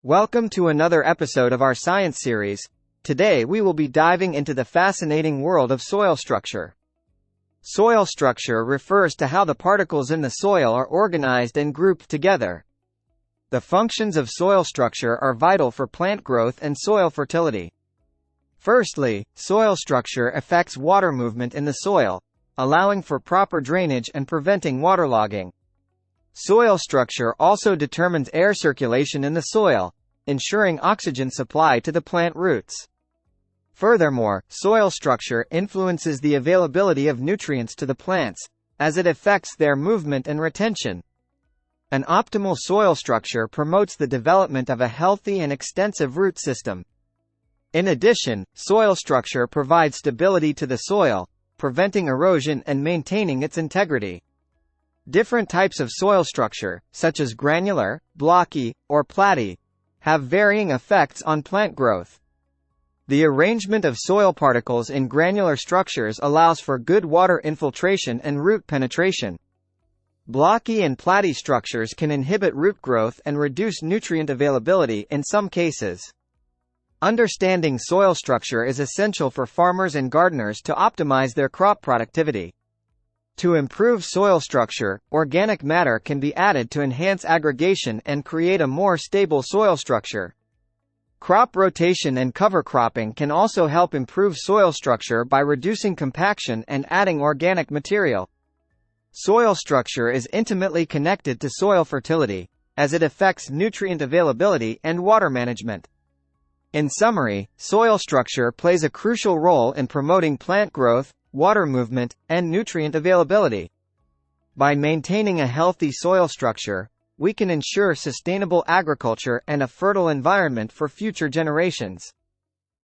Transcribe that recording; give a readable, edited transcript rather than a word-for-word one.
Welcome to another episode of our science series. Today we will be diving into the fascinating world of soil structure. Soil structure refers to how the particles in the soil are organized and grouped together. The functions of soil structure are vital for plant growth and soil fertility. Firstly, soil structure affects water movement in the soil, allowing for proper drainage and preventing waterlogging. Soil structure also determines air circulation in the soil, ensuring oxygen supply to the plant roots. Furthermore, soil structure influences the availability of nutrients to the plants, as it affects their movement and retention. An optimal soil structure promotes the development of a healthy and extensive root system. In addition, soil structure provides stability to the soil, preventing erosion and maintaining its integrity. Different types of soil structure, such as granular, blocky, or platy, have varying effects on plant growth. The arrangement of soil particles in granular structures allows for good water infiltration and root penetration. Blocky and platy structures can inhibit root growth and reduce nutrient availability in some cases. Understanding soil structure is essential for farmers and gardeners to optimize their crop productivity. To improve soil structure, organic matter can be added to enhance aggregation and create a more stable soil structure. Crop rotation and cover cropping can also help improve soil structure by reducing compaction and adding organic material. Soil structure is intimately connected to soil fertility, as it affects nutrient availability and water management. In summary, soil structure plays a crucial role in promoting plant growth, water movement, and nutrient availability. By maintaining a healthy soil structure, we can ensure sustainable agriculture and a fertile environment for future generations.